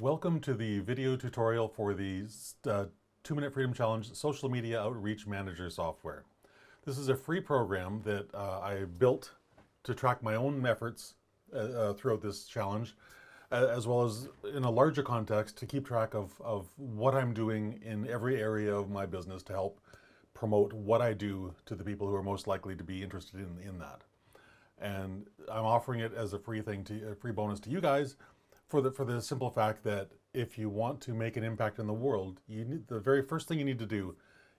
Welcome to the video tutorial for the 2-Minute Freedom Challenge Social Media Outreach Manager software. This is a free program that I built to track my own efforts throughout this challenge, as well as in a larger context to keep track of what I'm doing in every area of my business to help promote what I do to the people who are most likely to be interested in that. And I'm offering it as a free bonus to you guys for the simple fact that if you want to make an impact in the world, the very first thing you need to do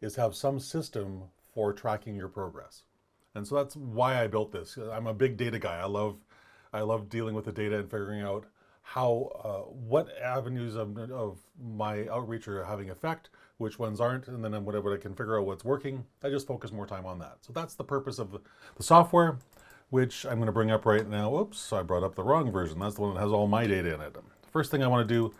is have some system for tracking your progress. And so that's why I built this. I'm a big data guy. I love dealing with the data and figuring out how what avenues of my outreach are having effect, which ones aren't, and then whatever I can figure out what's working, I just focus more time on that. So that's the purpose of the software, which I'm going to bring up right now. Oops, I brought up the wrong version. That's the one that has all my data in it. The first thing I want to do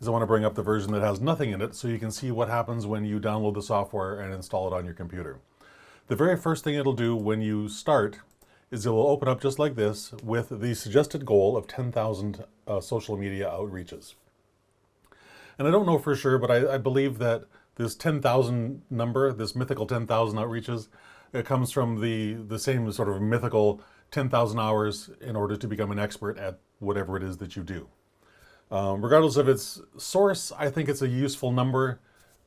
is I want to bring up the version that has nothing in it so you can see what happens when you download the software and install it on your computer. The very first thing it'll do when you start is it will open up just like this with the suggested goal of 10,000 social media outreaches. And I don't know for sure, but I believe that this 10,000 number, this mythical 10,000 outreaches, it comes from the same sort of mythical 10,000 hours in order to become an expert at whatever it is that you do. Regardless of its source, I think it's a useful number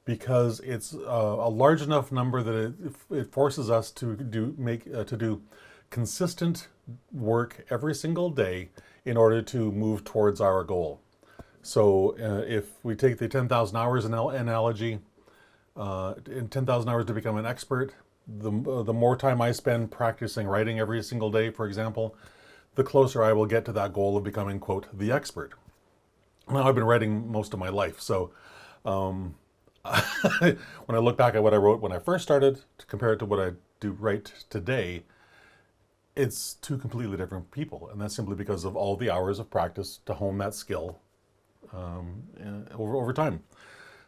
because it's a large enough number that it forces us to do consistent work every single day in order to move towards our goal. So if we take the 10,000 hours analogy, in 10,000 hours to become an expert, the more time I spend practicing writing every single day, for example, the closer I will get to that goal of becoming, quote, the expert. Now, I've been writing most of my life, so when I look back at what I wrote when I first started to compare it to what I do write today, it's two completely different people, and that's simply because of all the hours of practice to hone that skill over time.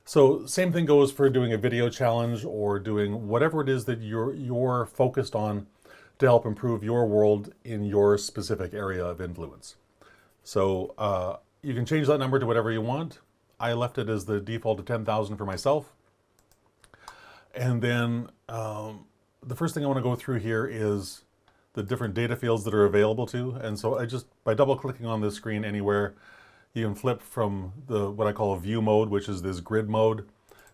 So same thing goes for doing a video challenge or doing whatever it is that you're focused on to help improve your world in your specific area of influence. So you can change that number to whatever you want. I left it as the default of 10,000 for myself. And then the first thing I want to go through here is the different data fields that are available to. And so I just, by double clicking on this screen anywhere, you can flip from what I call a view mode, which is this grid mode,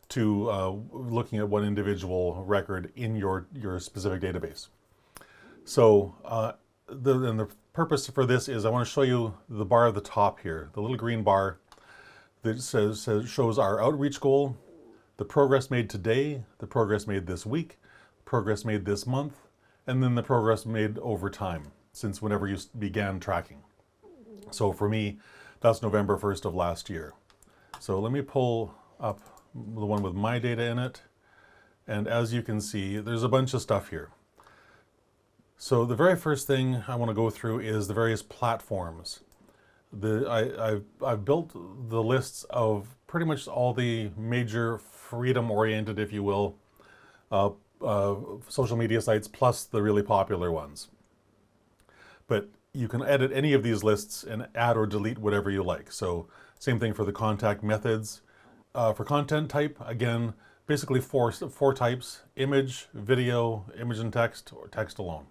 to looking at one individual record in your specific database. So the purpose for this is I want to show you the bar at the top here, the little green bar that shows our outreach goal, the progress made today, the progress made this week, progress made this month, and then the progress made over time since whenever you began tracking. So for me, that's November 1st of last year. So let me pull up the one with my data in it. And as you can see, there's a bunch of stuff here. So the very first thing I want to go through is the various platforms. I've built the lists of pretty much all the major freedom-oriented, if you will, social media sites, plus the really popular ones. But you can edit any of these lists and add or delete whatever you like. So same thing for the contact methods. For content type, again, basically four types: image, video, image and text, or text alone.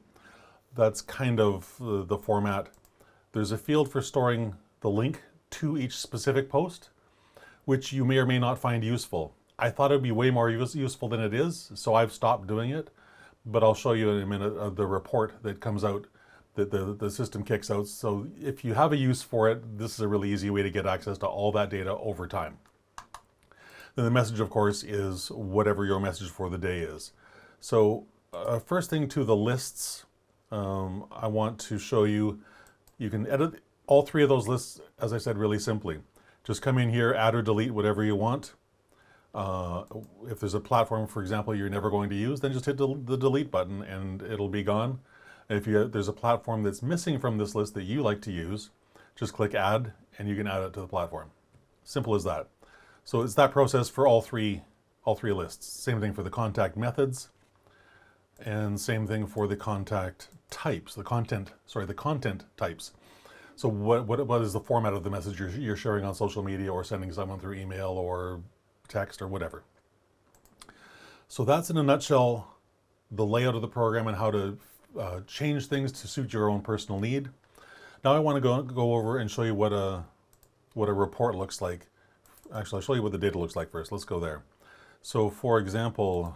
That's kind of the format. There's a field for storing the link to each specific post, which you may or may not find useful. I thought it would be way more useful than it is, so I've stopped doing it. But I'll show you in a minute the report that comes out that the system kicks out. So if you have a use for it, this is a really easy way to get access to all that data over time. Then the message, of course, is whatever your message for the day is. So first thing to the lists, I want to show you, you can edit all three of those lists, as I said, really simply. Just come in here, add or delete whatever you want. If there's a platform, for example, you're never going to use, then just hit the delete button and it'll be gone. And if there's a platform that's missing from this list that you like to use, just click add and you can add it to the platform. Simple as that. So it's that process for all three lists. Same thing for the contact methods, and same thing for the contact types, the content types. So what is the format of the message you're sharing on social media or sending someone through email or text or whatever. So that's in a nutshell the layout of the program and how to change things to suit your own personal need. Now I want to go over and show you what a report looks like. Actually, I'll show you what the data looks like first. Let's go there. So for example,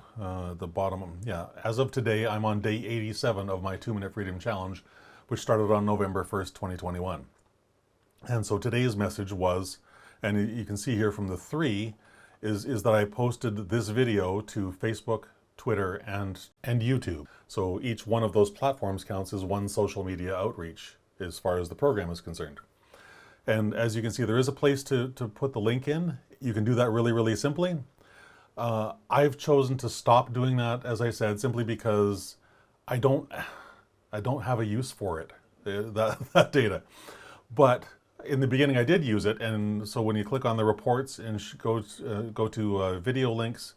the bottom, as of today, I'm on day 87 of my 2-minute freedom challenge, which started on November 1st, 2021. And so today's message was, and you can see here from the 3, is that I posted this video to Facebook, Twitter, and YouTube. So each one of those platforms counts as one social media outreach as far as the program is concerned. And as you can see, there is a place to put the link in. You can do that really, really simply. I've chosen to stop doing that, as I said, simply because I don't have a use for it, that data. But in the beginning I did use it, and so when you click on the reports and go to video links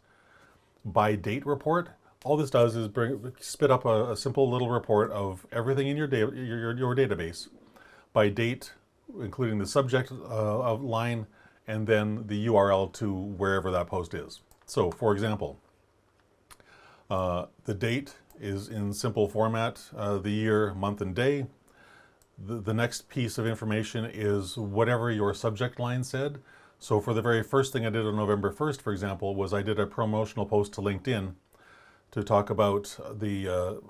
by date report, all this does is spit up a simple little report of everything in your database by date, including the subject of line, and then the URL to wherever that post is. So for example, the date is in simple format, the year, month, and day. The next piece of information is whatever your subject line said. So for the very first thing I did on November 1st, for example, was I did a promotional post to LinkedIn to talk about the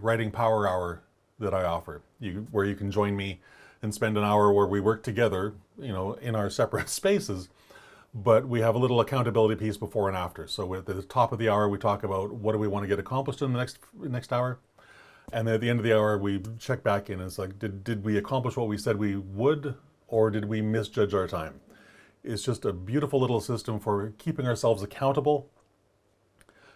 Writing Power Hour that I offer, where you can join me and spend an hour where we work together, in our separate spaces. But we have a little accountability piece before and after. So at the top of the hour, we talk about what do we want to get accomplished in the next hour. And then at the end of the hour, we check back in. And it's like, did we accomplish what we said we would, or did we misjudge our time? It's just a beautiful little system for keeping ourselves accountable.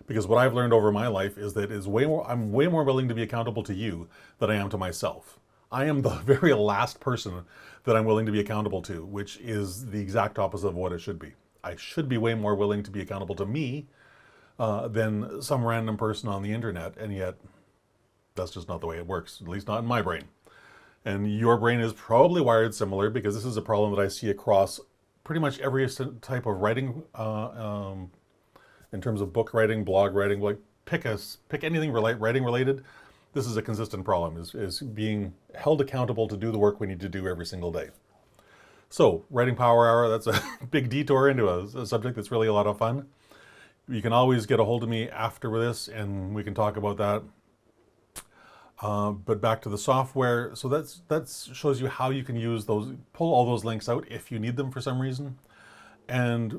Because what I've learned over my life is that I'm way more willing to be accountable to you than I am to myself. I am the very last person that I'm willing to be accountable to, which is the exact opposite of what it should be. I should be way more willing to be accountable to me than some random person on the internet, and yet that's just not the way it works, at least not in my brain. And your brain is probably wired similar, because this is a problem that I see across pretty much every type of writing, in terms of book writing, blog writing, like pick anything writing related. This is a consistent problem, is being held accountable to do the work we need to do every single day. So, Writing Power Hour, that's a big detour into a subject that's really a lot of fun. You can always get a hold of me after this, and we can talk about that. But back to the software. So that shows you how you can use pull all those links out if you need them for some reason. And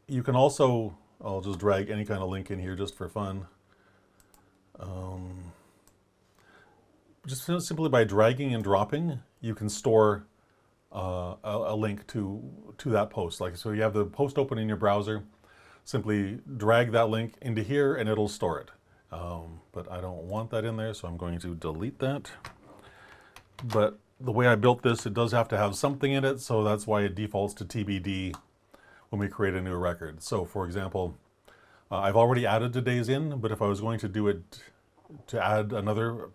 you can also, I'll just drag any kind of link in here just for fun. Just simply by dragging and dropping, you can store a link to that post. Like, so you have the post open in your browser, simply drag that link into here and it'll store it. But I don't want that in there, so I'm going to delete that. But the way I built this, it does have to have something in it, so that's why it defaults to TBD when we create a new record. So for example, I've already added today's in, but if I was going to do it, to add another,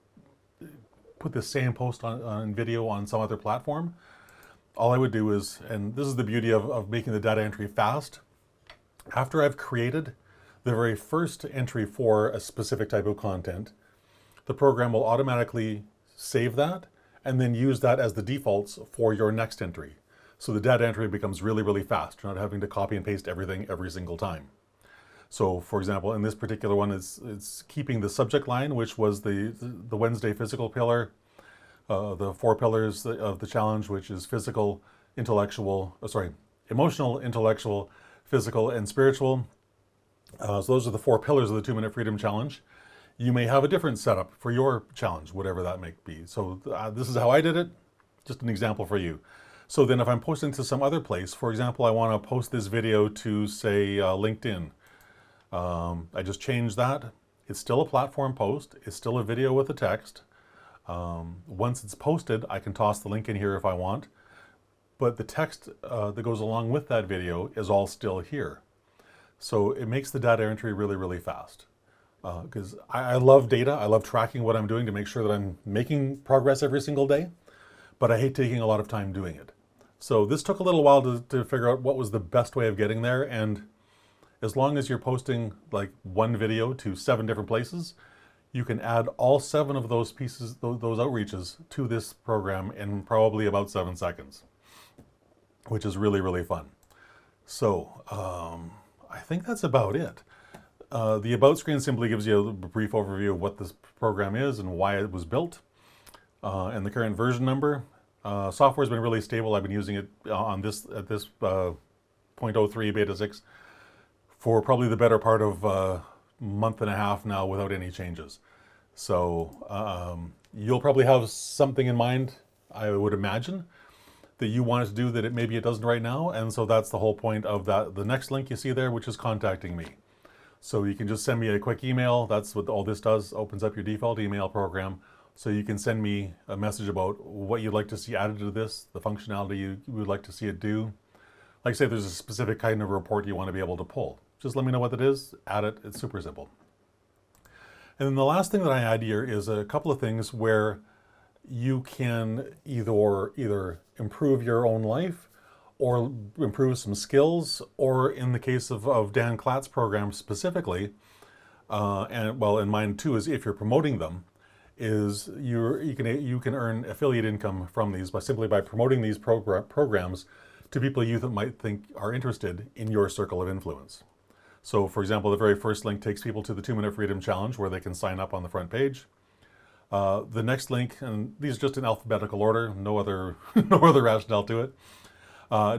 put the same post on video on some other platform, all I would do is, and this is the beauty of making the data entry fast, after I've created the very first entry for a specific type of content, the program will automatically save that and then use that as the defaults for your next entry. So the data entry becomes really, really fast. You're not having to copy and paste everything every single time. So for example, in this particular one, it's keeping the subject line, which was the Wednesday physical pillar, the 4 pillars of the challenge, which is physical, emotional, intellectual, physical, and spiritual. So those are the 4 pillars of the 2-minute freedom challenge. You may have a different setup for your challenge, whatever that may be. So this is how I did it, just an example for you. So then if I'm posting to some other place, for example, I want to post this video to, say, LinkedIn. I just changed that. It's still a platform post. It's still a video with a text. Once it's posted, I can toss the link in here if I want. But the text that goes along with that video is all still here. So it makes the data entry really, really fast. Because I love data. I love tracking what I'm doing to make sure that I'm making progress every single day. but I hate taking a lot of time doing it. So this took a little while to figure out what was the best way of getting there. And as long as you're posting like one video to 7 different places, you can add all 7 of those pieces, those outreaches to this program in probably about 7 seconds, which is really, really fun. So I think that's about it. The About screen simply gives you a brief overview of what this program is and why it was built, and the current version number. Software's been really stable. I've been using it at this 0.03 beta 6 for probably the better part of a month and a half now without any changes. So you'll probably have something in mind, I would imagine, that you want it to do that maybe it doesn't right now. And so that's the whole point of that. The next link you see there, which is contacting me. So you can just send me a quick email. That's what all this does, opens up your default email program. So you can send me a message about what you'd like to see added to this, the functionality you would like to see it do. Like say there's a specific kind of report you want to be able to pull. Just let me know what it is, add it, it's super simple. And then the last thing that I add here is a couple of things where you can either improve your own life or improve some skills, or in the case of Dan Klatt's program specifically, and well, in mine too, is if you're promoting them, is you can earn affiliate income from these simply by promoting these programs to people you might think are interested in your circle of influence. So for example, the very first link takes people to the 2-Minute Freedom Challenge where they can sign up on the front page. The next link, and these are just in alphabetical order, no other rationale to it.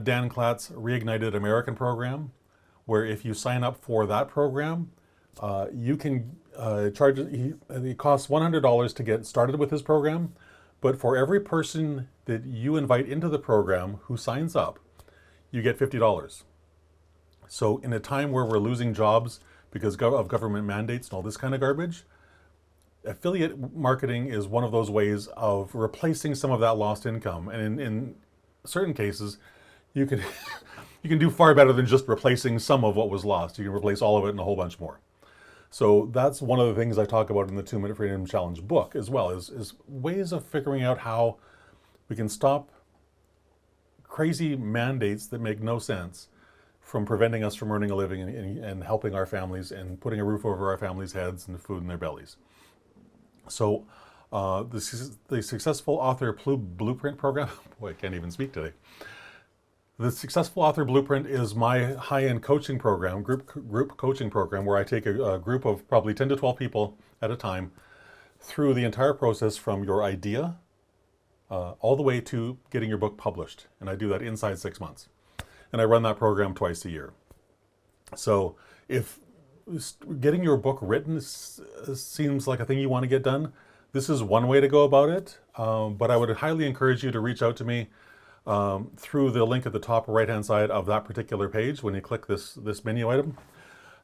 Dan Klatt's Reignited American program, where if you sign up for that program, you can charge, it costs $100 to get started with his program, but for every person that you invite into the program who signs up, you get $50. So in a time where we're losing jobs because of government mandates and all this kind of garbage, affiliate marketing is one of those ways of replacing some of that lost income. And in certain cases, you can you can do far better than just replacing some of what was lost. You can replace all of it and a whole bunch more. So that's one of the things I talk about in the 2-Minute Freedom Challenge book as well, is ways of figuring out how we can stop crazy mandates that make no sense from preventing us from earning a living and helping our families and putting a roof over our families' heads and food in their bellies. So the Successful Author Blueprint program, boy, I can't even speak today. The Successful Author Blueprint is my high-end coaching program, group coaching program, where I take a group of probably 10 to 12 people at a time through the entire process from your idea all the way to getting your book published. And I do that inside 6 months. And I run that program twice a year. So if getting your book written seems like a thing you want to get done, this is one way to go about it. But I would highly encourage you to reach out to me through the link at the top right-hand side of that particular page when you click this menu item.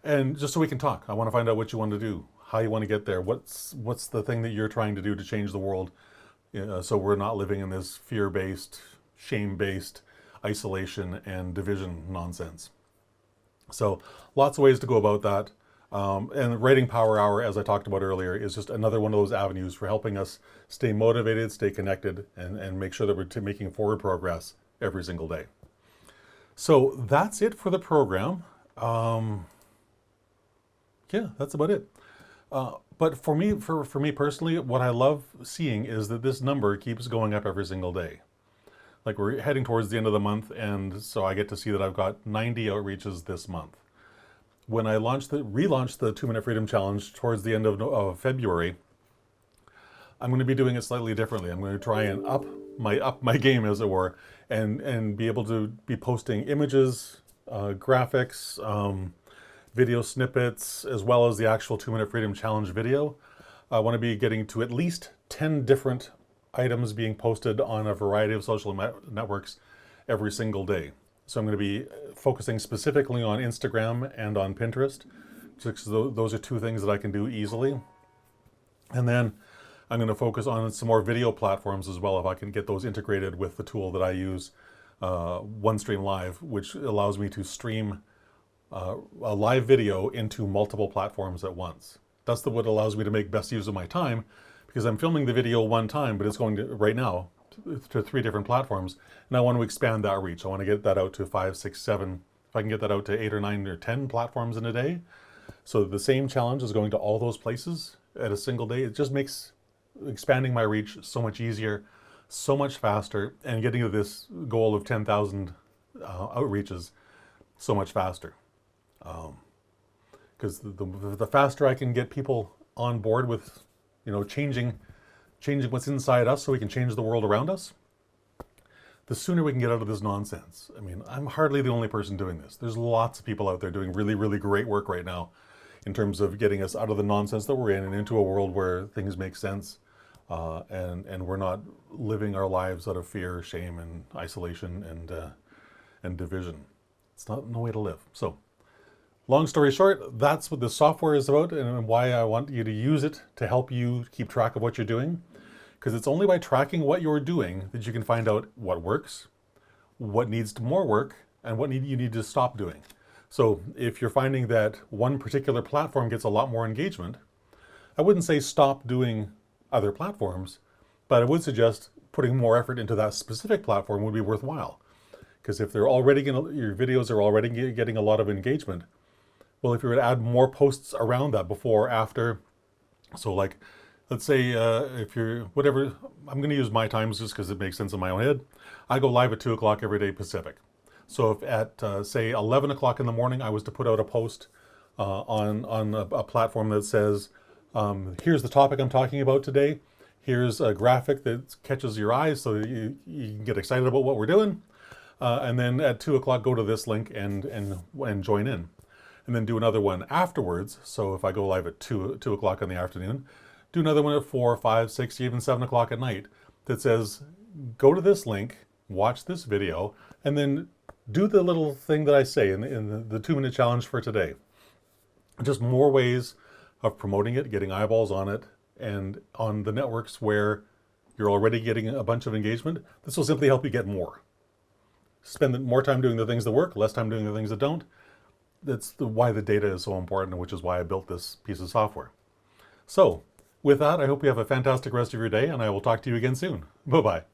And just so we can talk. I want to find out what you want to do, how you want to get there, what's the thing that you're trying to do to change the world, so we're not living in this fear-based, shame-based, isolation and division nonsense. So lots of ways to go about that. And Writing Power Hour, as I talked about earlier, is just another one of those avenues for helping us stay motivated, stay connected, and make sure that we're making forward progress every single day. So that's it for the program. Yeah, that's about it. But for me personally, what I love seeing is that this number keeps going up every single day. Like we're heading towards the end of the month, and so I get to see that I've got 90 outreaches this month. When I relaunched the 2-Minute Freedom Challenge towards the end of February, I'm going to be doing it slightly differently. I'm going to try and up my game, as it were, and be able to be posting images, graphics, video snippets, as well as the actual 2-Minute Freedom Challenge video. I want to be getting to at least 10 different items being posted on a variety of social networks every single day. So I'm going to be focusing specifically on Instagram and on Pinterest, because those are 2 things that I can do easily. And then I'm going to focus on some more video platforms as well, if I can get those integrated with the tool that I use, OneStream Live, which allows me to stream a live video into multiple platforms at once. That's what allows me to make best use of my time, because I'm filming the video one time, but it's going to, right now, to 3 different platforms, and I want to expand that reach. I want to get that out to 5, 6, 7. If I can get that out to 8 or 9 or 10 platforms in a day, so the same challenge is going to all those places at a single day. It just makes expanding my reach so much easier, so much faster, and getting to this goal of 10,000 outreaches so much faster. Because the faster I can get people on board with, changing what's inside us so we can change the world around us, the sooner we can get out of this nonsense. I mean, I'm hardly the only person doing this. There's lots of people out there doing really, really great work right now in terms of getting us out of the nonsense that we're in and into a world where things make sense, and we're not living our lives out of fear, shame, and isolation and division. It's no way to live. So, long story short, that's what this software is about and why I want you to use it to help you keep track of what you're doing. Because it's only by tracking what you're doing that you can find out what works, what needs more work, and what you need to stop doing. So if you're finding that one particular platform gets a lot more engagement, I wouldn't say stop doing other platforms, but I would suggest putting more effort into that specific platform would be worthwhile. Because if your videos are already getting a lot of engagement, well, if you were to add more posts around that before or after, so like, let's say if you're, whatever, I'm going to use my times just because it makes sense in my own head. I go live at 2 o'clock every day Pacific. So if at, say, 11 o'clock in the morning, I was to put out a post on a platform that says, here's the topic I'm talking about today. Here's a graphic that catches your eyes so you can get excited about what we're doing. And then at 2 o'clock, go to this link and join in. And then do another one afterwards. So if I go live at 2 o'clock in the afternoon, do another one at 4, 5, 6, even 7 o'clock at night that says, go to this link, watch this video, and then do the little thing that I say in the 2-minute challenge for today. Just more ways of promoting it, getting eyeballs on it, and on the networks where you're already getting a bunch of engagement, this will simply help you get more. Spend more time doing the things that work, less time doing the things that don't. That's why the data is so important, which is why I built this piece of software. So, with that, I hope you have a fantastic rest of your day, and I will talk to you again soon. Bye-bye.